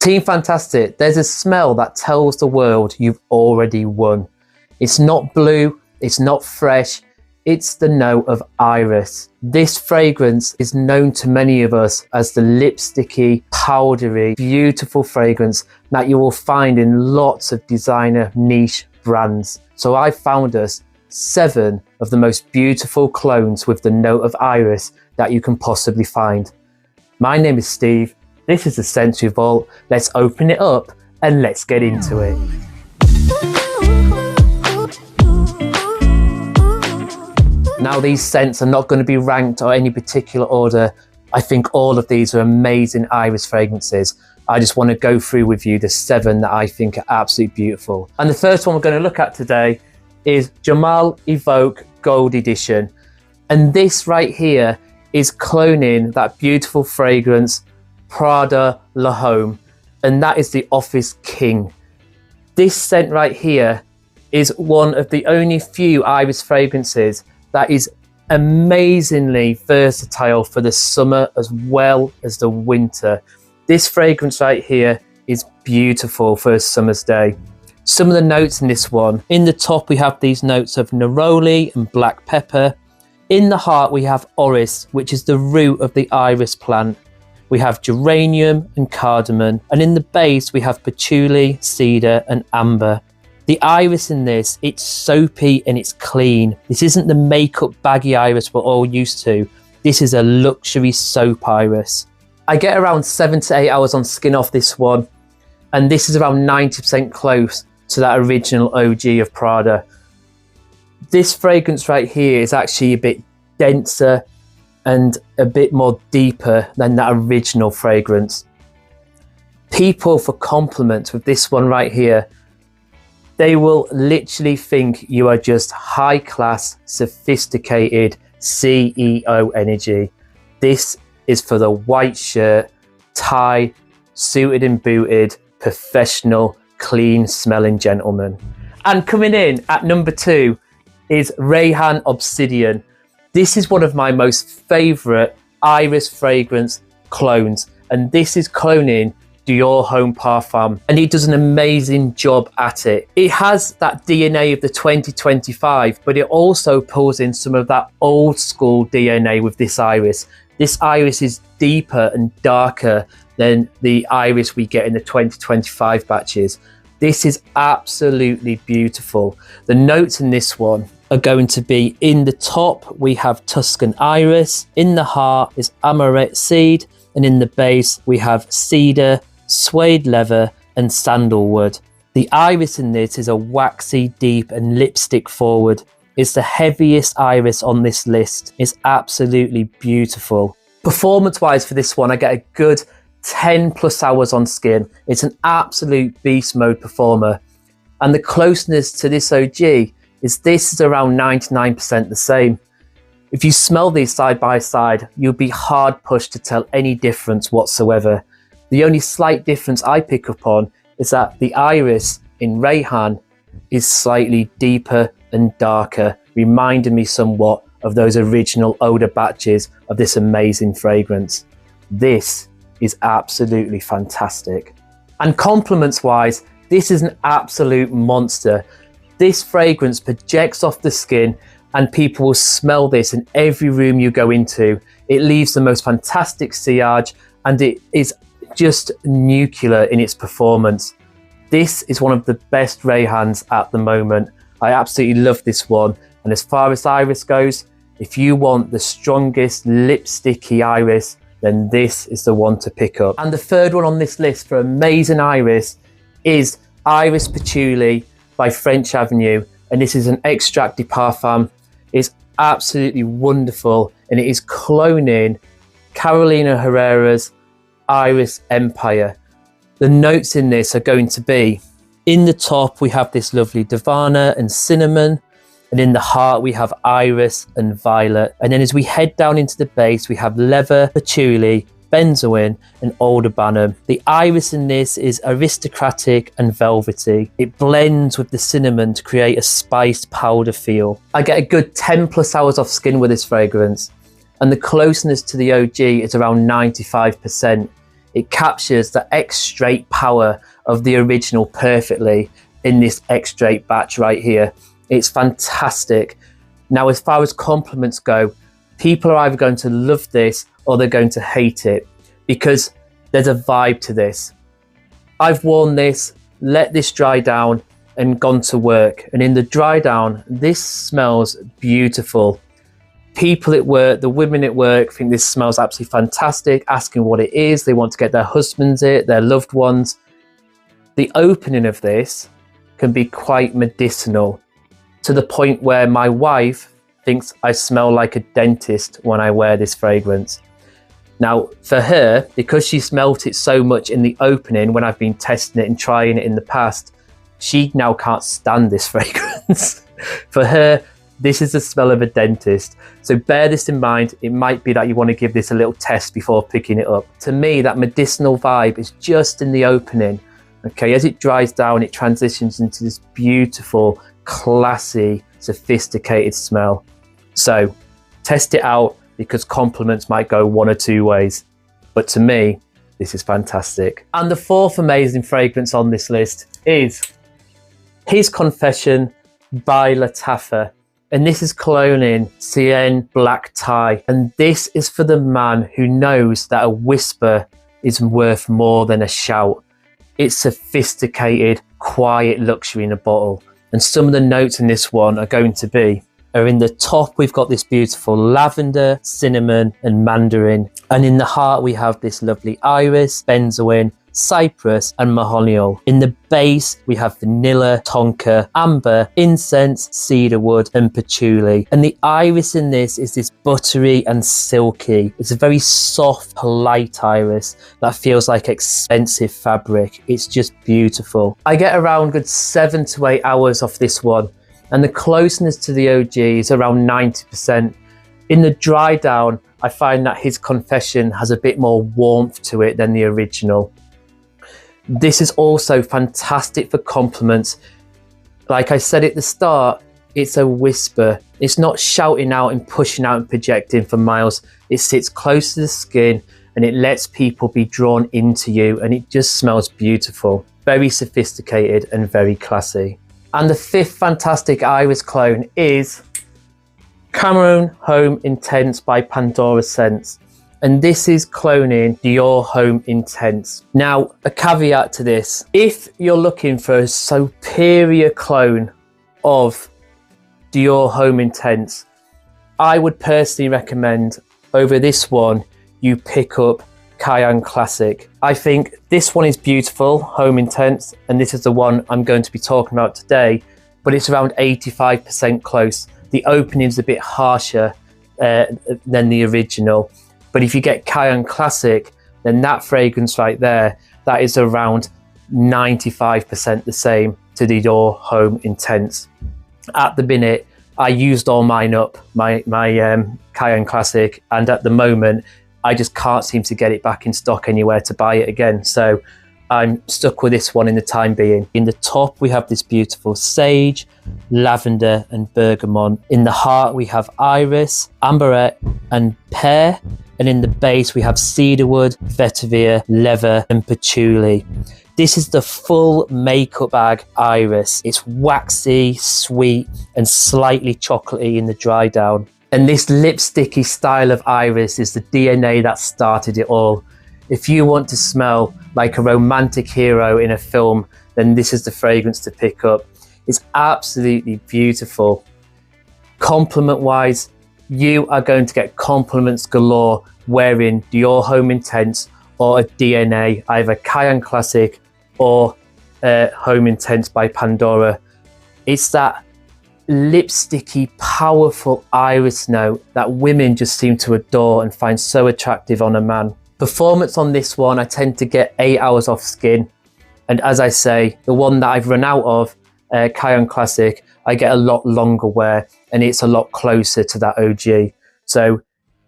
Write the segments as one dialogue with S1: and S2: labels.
S1: Team Fantastic, there's a smell that tells the world you've already won. It's not blue, it's not fresh, it's the note of iris. This fragrance is known to many of us as the lipsticky, powdery, beautiful fragrance that you will find in lots of designer niche brands. So I found us 7 of the most beautiful clones with the note of iris that you can possibly find. My name is Steve. This is the Scentsory Vault. Let's open it up and let's get into it. Now, these scents are not going to be ranked or any particular order. I think all of these are amazing iris fragrances. I just want to go through with you the 7 that I think are absolutely beautiful. And the first one we're going to look at today is Ajmal Evoke Gold Edition. And this right here is cloning that beautiful fragrance Prada Homme, and that is the Office King. This scent right here is one of the only few iris fragrances that is amazingly versatile for the summer as well as the winter. This fragrance right here is beautiful for a summer's day. Some of the notes in this one, in the top we have these notes of neroli and black pepper. In the heart we have orris, which is the root of the iris plant. We have geranium and cardamom, and in the base we have patchouli, cedar and amber. The iris in this, it's soapy and it's clean. This isn't the makeup baggy iris we're all used to. This is a luxury soap iris. I get around 7 to 8 hours on skin off this one, and this is around 90% close to that original OG of Prada. This fragrance right here is actually a bit denser and a bit more deeper than that original fragrance. People for compliments with this one right here, they will literally think you are just high class, sophisticated CEO energy. This is for the white shirt, tie, suited and booted, professional, clean smelling gentleman. And coming in at number 2 is Rayhaan Obsidian. This is one of my most favourite iris fragrance clones, and this is cloning Dior Homme Parfum, and he does an amazing job at it. It has that DNA of the 2025, but it also pulls in some of that old school DNA with this iris. This iris is deeper and darker than the iris we get in the 2025 batches. This is absolutely beautiful. The notes in this one are going to be, in the top we have Tuscan iris, in the heart is amaret seed, and in the base we have cedar, suede leather and sandalwood. The iris in this is a waxy deep and lipstick forward. It's the heaviest iris on this list. It's absolutely beautiful. Performance wise for this one, I get a good 10 plus hours on skin. It's an absolute beast mode performer, and the closeness to this OG is this is around 99% the same. If you smell these side by side, you'll be hard pushed to tell any difference whatsoever. The only slight difference I pick up on is that the iris in Rayhaan is slightly deeper and darker, reminding me somewhat of those original older batches of this amazing fragrance. This is absolutely fantastic. And compliments wise, this is an absolute monster. This fragrance projects off the skin and people will smell this in every room you go into. It leaves the most fantastic sillage and it is just nuclear in its performance. This is one of the best Rayhaans at the moment. I absolutely love this one. And as far as iris goes, if you want the strongest lipsticky iris, then this is the one to pick up. And the third one on this list for amazing iris is Iris Patchouli by French Avenue, and this is an extract de parfum. It's absolutely wonderful, and it is cloning Carolina Herrera's Iris Empire. The notes in this are going to be, in the top we have this lovely Davana and cinnamon, and in the heart we have iris and violet, and then as we head down into the base we have leather, patchouli, benzoin and aldebaran. The iris in this is aristocratic and velvety. It blends with the cinnamon to create a spiced powder feel. I get a good 10 plus hours off skin with this fragrance, and the closeness to the OG is around 95%. It captures the extrait power of the original perfectly in this extrait batch right here. It's fantastic. Now, as far as compliments go, people are either going to love this or they're going to hate it, because there's a vibe to this. I've worn this, let this dry down, and gone to work. And in the dry down, this smells beautiful. People at work, the women at work, think this smells absolutely fantastic, asking what it is. They want to get their husbands it, their loved ones. The opening of this can be quite medicinal, to the point where my wife thinks I smell like a dentist when I wear this fragrance. Now, for her, because she smelt it so much in the opening when I've been testing it and trying it in the past, she now can't stand this fragrance. For her, this is the smell of a dentist. So bear this in mind. It might be that you want to give this a little test before picking it up. To me, that medicinal vibe is just in the opening. Okay, as it dries down, it transitions into this beautiful, classy, sophisticated smell. So test it out, because compliments might go one or two ways. But to me, this is fantastic. And the fourth amazing fragrance on this list is His Confession by Lattafa. And this is cologne in Cyan Black Tie. And this is for the man who knows that a whisper is worth more than a shout. It's sophisticated, quiet luxury in a bottle. And some of the notes in this one are going to be, in the top, we've got this beautiful lavender, cinnamon, and mandarin. And in the heart, we have this lovely iris, benzoin, cypress, and mahogany. In the base, we have vanilla, tonka, amber, incense, cedarwood, and patchouli. And the iris in this is this buttery and silky. It's a very soft, polite iris that feels like expensive fabric. It's just beautiful. I get around good 7 to 8 hours off this one, and the closeness to the OG is around 90%. In the dry down, I find that His Confession has a bit more warmth to it than the original. This is also fantastic for compliments. Like I said at the start, it's a whisper. It's not shouting out and pushing out and projecting for miles. It sits close to the skin and it lets people be drawn into you, and it just smells beautiful. Very sophisticated and very classy. And the fifth fantastic iris cologne is Camaro Homme Intense by Pendora Scents. And this is cloning Dior Homme Intense. Now, a caveat to this: if you're looking for a superior clone of Dior Homme Intense, I would personally recommend over this one, you pick up Cayenne Classic. I think this one is beautiful, Homme Intense, and this is the one I'm going to be talking about today, but it's around 85% close. The opening is a bit harsher than the original. But if you get Cayenne Classic, then that fragrance right there, that is around 95% the same to the Dior Homme Intense. At the minute, I used all mine up, my Cayenne Classic, and at the moment, I just can't seem to get it back in stock anywhere to buy it again. So I'm stuck with this one in the time being. In the top, we have this beautiful sage, lavender, and bergamot. In the heart, we have iris, amberette, and pear. And in the base, we have cedarwood, vetiver, leather, and patchouli. This is the full makeup bag iris. It's waxy, sweet, and slightly chocolatey in the dry down. And this lipsticky style of iris is the DNA that started it all. If you want to smell like a romantic hero in a film, then this is the fragrance to pick up. It's absolutely beautiful. Compliment wise, you are going to get compliments galore wearing Dior Homme Intense or a DNA, either Cayenne Classic or Homme Intense by Pendora. It's that lipsticky, powerful iris note that women just seem to adore and find so attractive on a man. Performance on this one, I tend to get 8 hours off skin. And as I say, the one that I've run out of, Cayenne Classic, I get a lot longer wear and it's a lot closer to that OG. So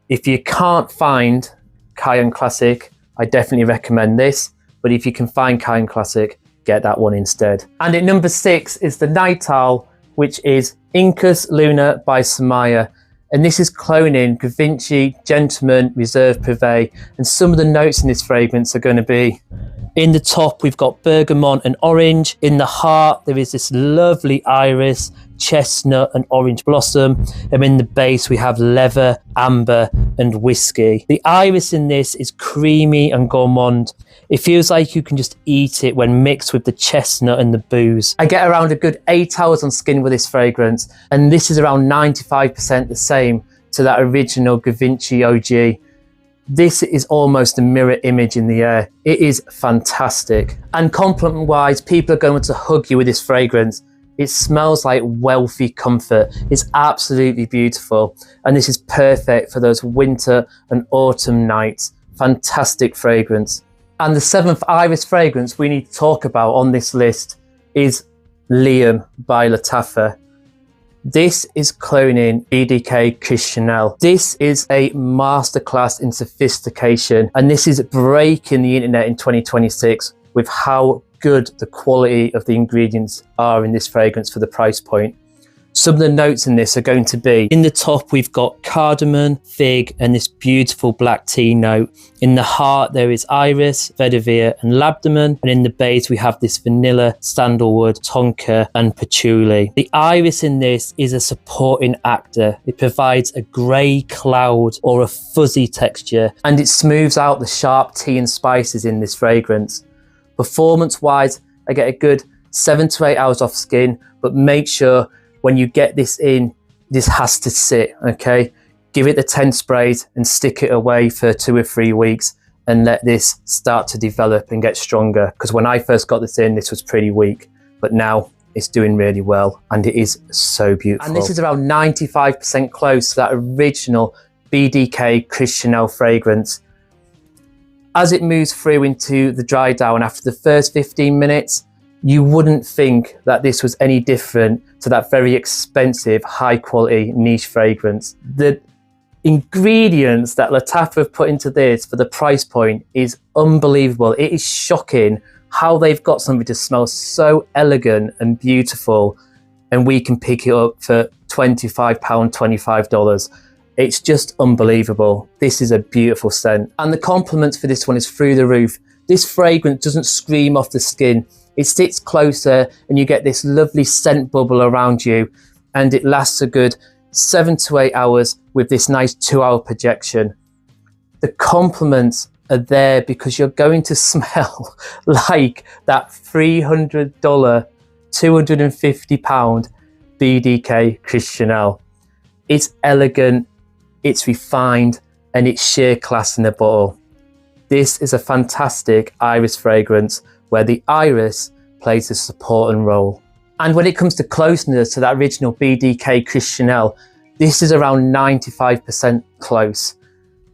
S1: if you can't find Cayenne Classic, I definitely recommend this. But if you can find Cayenne Classic, get that one instead. And at number 6 is the Night Owl, which is Inekas Luna by Zimaya. And this is cloning Givenchy, Gentleman, Reserve, Privée. And some of the notes in this fragrance are going to be, in the top, we've got bergamot and orange. In the heart, there is this lovely iris, chestnut and orange blossom. And in the base, we have leather, amber and whiskey. The iris in this is creamy and gourmand. It feels like you can just eat it when mixed with the chestnut and the booze. I get around a good 8 hours on skin with this fragrance, and this is around 95% the same to that original Givenchy OG. This is almost a mirror image in the air. It is fantastic. And compliment wise, people are going to hug you with this fragrance. It smells like wealthy comfort. It's absolutely beautiful. And this is perfect for those winter and autumn nights. Fantastic fragrance. And the 7th iris fragrance we need to talk about on this list is Liam by Lattafa. This is cloning BDK Chris Chanel. This is a masterclass in sophistication, and this is breaking the internet in 2026 with how good the quality of the ingredients are in this fragrance for the price point. Some of the notes in this are going to be, in the top we've got cardamom, fig and this beautiful black tea note. In the heart there is iris, vetiver and labdaman, and in the base we have this vanilla, sandalwood, tonka and patchouli. The iris in this is a supporting actor. It provides a grey cloud or a fuzzy texture, and it smooths out the sharp tea and spices in this fragrance. Performance wise, I get a good 7 to 8 hours off skin, but make sure when you get this in, this has to sit, okay? Give it the 10 sprays and stick it away for 2 or 3 weeks and let this start to develop and get stronger. Because when I first got this in, this was pretty weak, but now it's doing really well and it is so beautiful. And this is around 95% close to that original BDK Chris Chanel fragrance. As it moves through into the dry down after the first 15 minutes, you wouldn't think that this was any different to that very expensive, high quality niche fragrance. The ingredients that Lattafa have put into this for the price point is unbelievable. It is shocking how they've got something to smell so elegant and beautiful, and we can pick it up for £25, $25. It's just unbelievable. This is a beautiful scent. And the compliments for this one is through the roof. This fragrance doesn't scream off the skin. It sits closer and you get this lovely scent bubble around you, and it lasts a good 7 to 8 hours with this nice 2-hour projection. The compliments are there because you're going to smell like that $300, £250 BDK Chris Chanel. It's elegant, it's refined, and it's sheer class in a bottle. This is a fantastic iris fragrance where the iris plays a supporting role. And when it comes to closeness to that original BDK Chris Chanel, this is around 95% close.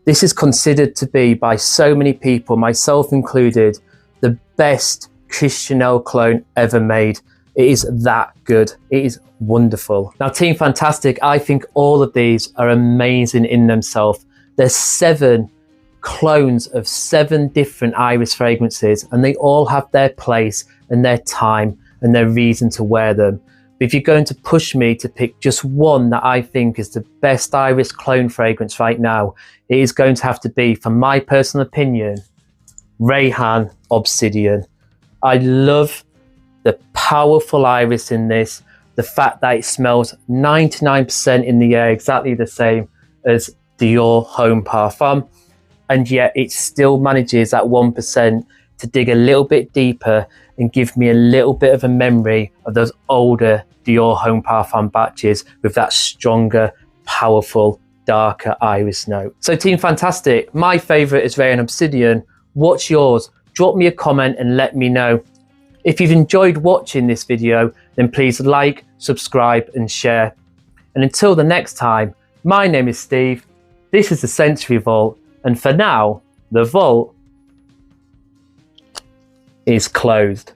S1: This is considered to be, by so many people, myself included, the best Chris Chanel clone ever made. It is that good. It is wonderful. Now, Team Fantastic, I think all of these are amazing in themselves. There's 7 clones of 7 different iris fragrances, and they all have their place and their time and their reason to wear them. But if you're going to push me to pick just one that I think is the best iris clone fragrance right now, it is going to have to be, for my personal opinion, Rayhaan Obsidian. I love the powerful iris in this, the fact that it smells 99% in the air, exactly the same as Dior Homme Parfum, and yet it still manages at 1% to dig a little bit deeper and give me a little bit of a memory of those older Dior Homme Parfum batches with that stronger, powerful, darker iris note. So Team Fantastic, my favourite is Rayhaan Obsidian. What's yours? Drop me a comment and let me know. If you've enjoyed watching this video, then please like, subscribe and share. And until the next time, my name is Steve, this is the Scentsory Vault, and for now, the vault is closed.